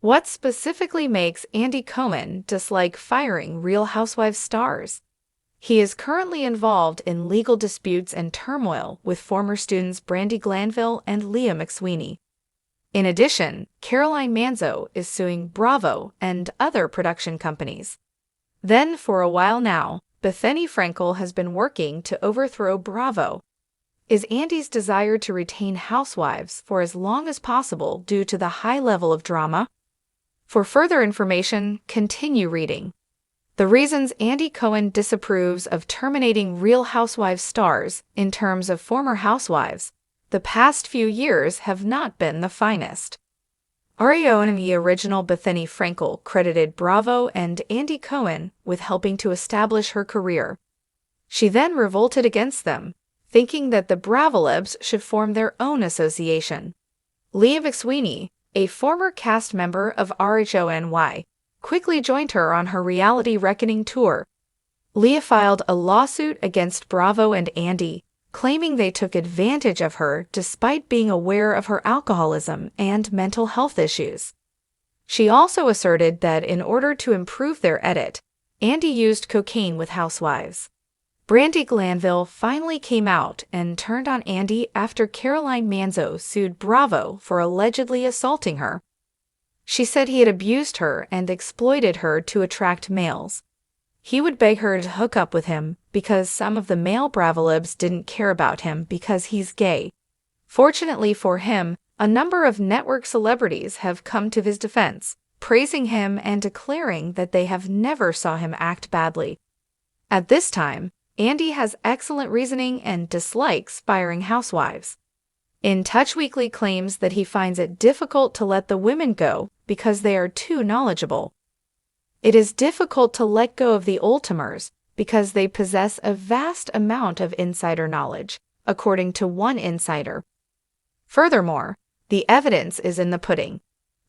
What specifically makes Andy Cohen dislike firing Real Housewives stars? He is currently involved in legal disputes and turmoil with former students Brandi Glanville and Leah McSweeney. In addition, Caroline Manzo is suing Bravo and other production companies. Then, for a while now, Bethany Frankel has been working to overthrow Bravo. Is Andy's desire to retain Housewives for as long as possible due to the high level of drama? For further information, continue reading. The reasons Andy Cohen disapproves of terminating Real Housewives stars in terms of former housewives the past few years have not been the finest. REO and the original Bethany Frankel credited Bravo and Andy Cohen with helping to establish her career. She then revolted against them, thinking that the Bravolebs should form their own association. Leah McSweeney, a former cast member of RHONY, quickly joined her on her reality reckoning tour. Leah filed a lawsuit against Bravo and Andy, claiming they took advantage of her despite being aware of her alcoholism and mental health issues. She also asserted that in order to improve their edit, Andy used cocaine with Housewives. Brandi Glanville finally came out and turned on Andy after Caroline Manzo sued Bravo for allegedly assaulting her. She said he had abused her and exploited her to attract males. He would beg her to hook up with him because some of the male Bravolebs didn't care about him because he's gay. Fortunately for him, a number of network celebrities have come to his defense, praising him and declaring that they have never saw him act badly. At this time, Andy has excellent reasoning and dislikes firing housewives. In Touch Weekly claims that he finds it difficult to let the women go because they are too knowledgeable. It is difficult to let go of the old-timers because they possess a vast amount of insider knowledge, according to one insider. Furthermore, the evidence is in the pudding.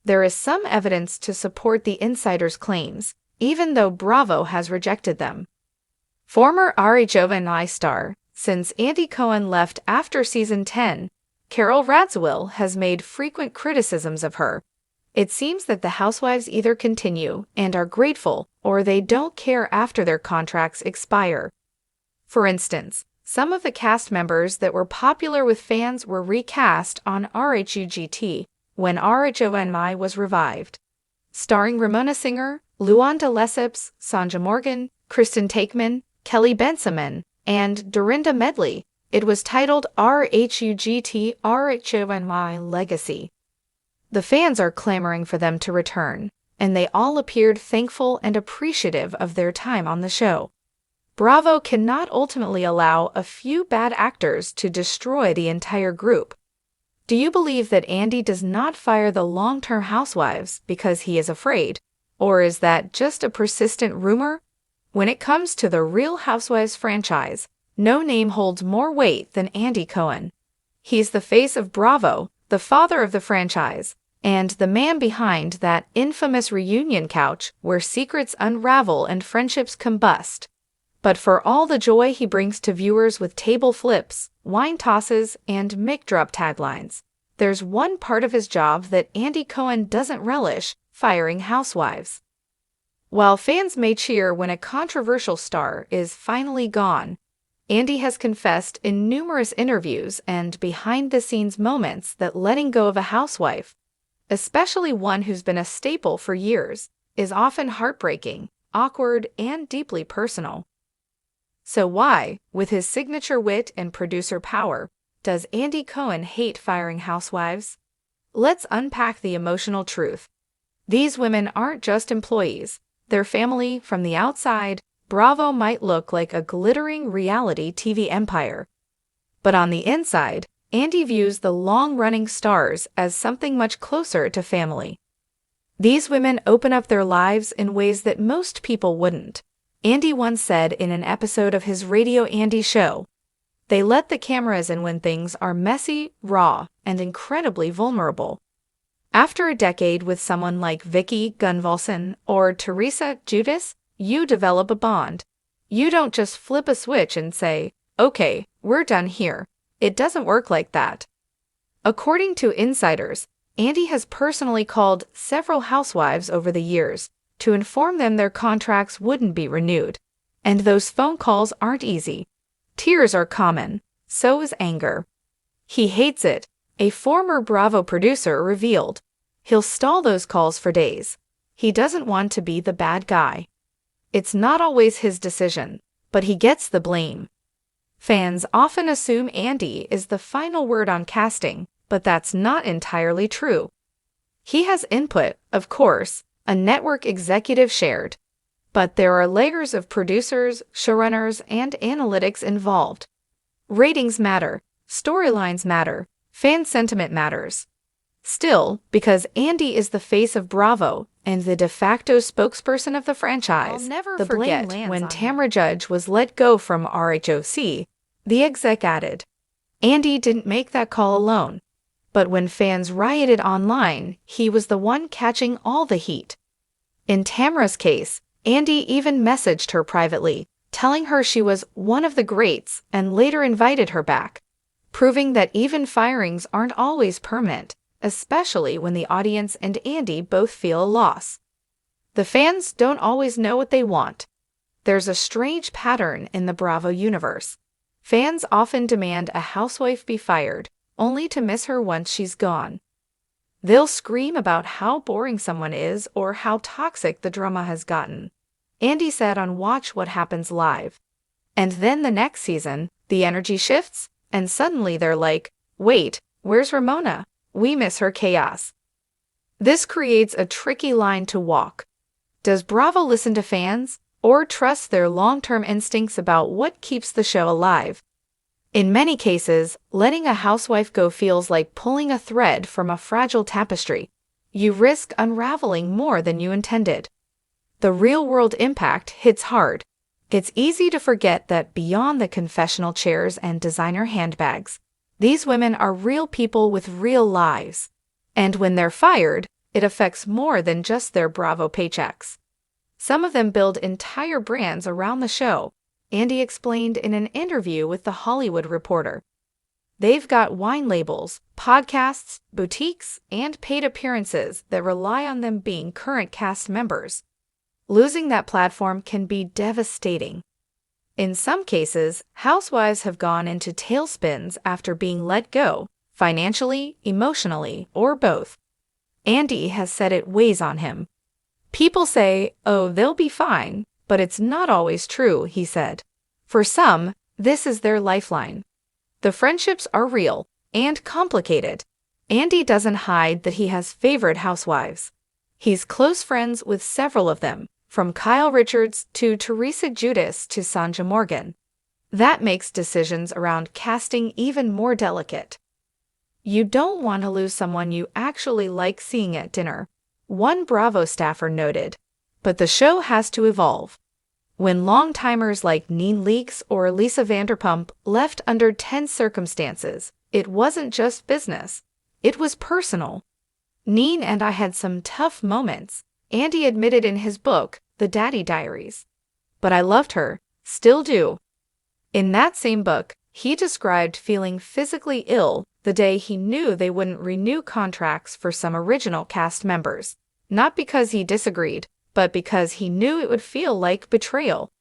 There is some evidence to support the insider's claims, even though Bravo has rejected them. Former RHONY star, since Andy Cohen left after season 10, Carol Radziwill has made frequent criticisms of her. It seems that the housewives either continue and are grateful or they don't care after their contracts expire. For instance, some of the cast members that were popular with fans were recast on RHUGT when RHONY was revived. Starring Ramona Singer, Luanda Lesseps, Sonja Morgan, Kristen Takeman, Kelly Benjamin, and Dorinda Medley, it was titled RHUGT RHONY Legacy. The fans are clamoring for them to return, and they all appeared thankful and appreciative of their time on the show. Bravo cannot ultimately allow a few bad actors to destroy the entire group. Do you believe that Andy does not fire the long-term housewives because he is afraid, or is that just a persistent rumor? When it comes to the Real Housewives franchise, no name holds more weight than Andy Cohen. He's the face of Bravo, the father of the franchise, and the man behind that infamous reunion couch where secrets unravel and friendships combust. But for all the joy he brings to viewers with table flips, wine tosses, and mic-drop taglines, there's one part of his job that Andy Cohen doesn't relish: firing housewives. While fans may cheer when a controversial star is finally gone, Andy has confessed in numerous interviews and behind-the-scenes moments that letting go of a housewife, especially one who's been a staple for years, is often heartbreaking, awkward, and deeply personal. So why, with his signature wit and producer power, does Andy Cohen hate firing housewives? Let's unpack the emotional truth. These women aren't just employees. They're family. From the outside, Bravo might look like a glittering reality TV empire. But on the inside, Andy views the long-running stars as something much closer to family. These women open up their lives in ways that most people wouldn't. Andy once said in an episode of his Radio Andy show, "They let the cameras in when things are messy, raw, and incredibly vulnerable." After a decade with someone like Vicky Gunvalson or Teresa Giudice, you develop a bond. You don't just flip a switch and say, "Okay, we're done here." It doesn't work like that. According to insiders, Andy has personally called several housewives over the years to inform them their contracts wouldn't be renewed. And those phone calls aren't easy. Tears are common, so is anger. He hates it, a former Bravo producer revealed. He'll stall those calls for days. He doesn't want to be the bad guy. It's not always his decision, but he gets the blame. Fans often assume Andy is the final word on casting, but that's not entirely true. He has input, of course, a network executive shared. But there are layers of producers, showrunners, and analytics involved. Ratings matter, storylines matter, fan sentiment matters. Still, because Andy is the face of Bravo and the de facto spokesperson of the franchise, I'll never the forget blame when Tamra Judge was let go from RHOC, the exec added. Andy didn't make that call alone. But when fans rioted online, he was the one catching all the heat. In Tamra's case, Andy even messaged her privately, telling her she was one of the greats and later invited her back, proving that even firings aren't always permanent, especially when the audience and Andy both feel a loss. The fans don't always know what they want. There's a strange pattern in the Bravo universe. Fans often demand a housewife be fired, only to miss her once she's gone. They'll scream about how boring someone is or how toxic the drama has gotten. Andy said on Watch What Happens Live. And then the next season, the energy shifts, and suddenly they're like, wait, where's Ramona? We miss her chaos. This creates a tricky line to walk. Does Bravo listen to fans, or trust their long-term instincts about what keeps the show alive? In many cases, letting a housewife go feels like pulling a thread from a fragile tapestry. You risk unraveling more than you intended. The real-world impact hits hard. It's easy to forget that beyond the confessional chairs and designer handbags, these women are real people with real lives. And when they're fired, it affects more than just their Bravo paychecks. Some of them build entire brands around the show, Andy explained in an interview with The Hollywood Reporter. They've got wine labels, podcasts, boutiques, and paid appearances that rely on them being current cast members. Losing that platform can be devastating. In some cases, housewives have gone into tailspins after being let go, financially, emotionally, or both. Andy has said it weighs on him. People say, oh, they'll be fine, but it's not always true, he said. For some, this is their lifeline. The friendships are real and complicated. Andy doesn't hide that he has favorite housewives. He's close friends with several of them, from Kyle Richards to Teresa Giudice to Sanja Morgan. That makes decisions around casting even more delicate. You don't want to lose someone you actually like seeing at dinner, one Bravo staffer noted. But the show has to evolve. When long-timers like Nene Leakes or Lisa Vanderpump left under tense circumstances, it wasn't just business. It was personal. Nene and I had some tough moments, Andy admitted in his book, The Daddy Diaries. But I loved her, still do. In that same book, he described feeling physically ill the day he knew they wouldn't renew contracts for some original cast members, not because he disagreed, but because he knew it would feel like betrayal.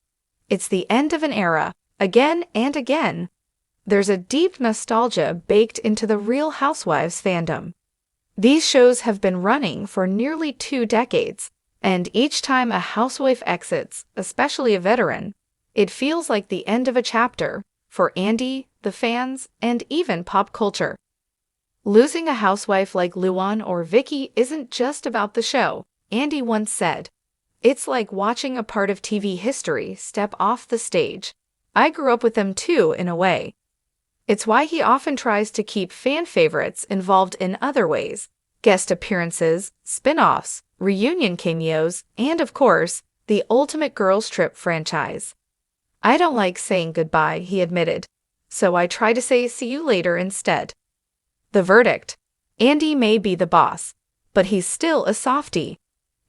It's the end of an era, again and again. There's a deep nostalgia baked into the Real Housewives fandom. These shows have been running for nearly 2 decades, and each time a housewife exits, especially a veteran, it feels like the end of a chapter for Andy, the fans, and even pop culture. Losing a housewife like Luann or Vicky isn't just about the show, Andy once said. It's like watching a part of TV history step off the stage. I grew up with them too, in a way. It's why he often tries to keep fan favorites involved in other ways: guest appearances, spin-offs, reunion cameos, and of course, the Ultimate Girls Trip franchise. I don't like saying goodbye, he admitted, so I try to say see you later instead. The verdict: Andy may be the boss, but he's still a softie.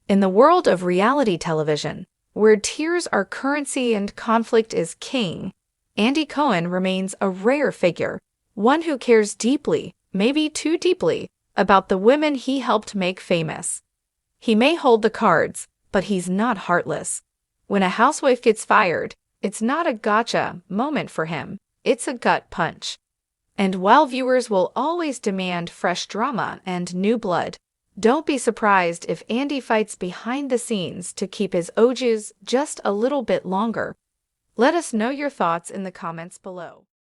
In the world of reality television, where tears are currency and conflict is king, Andy Cohen remains a rare figure, one who cares deeply, maybe too deeply, about the women he helped make famous. He may hold the cards, but he's not heartless. When a housewife gets fired, it's not a gotcha moment for him, it's a gut punch. And while viewers will always demand fresh drama and new blood, don't be surprised if Andy fights behind the scenes to keep his OGs just a little bit longer. Let us know your thoughts in the comments below.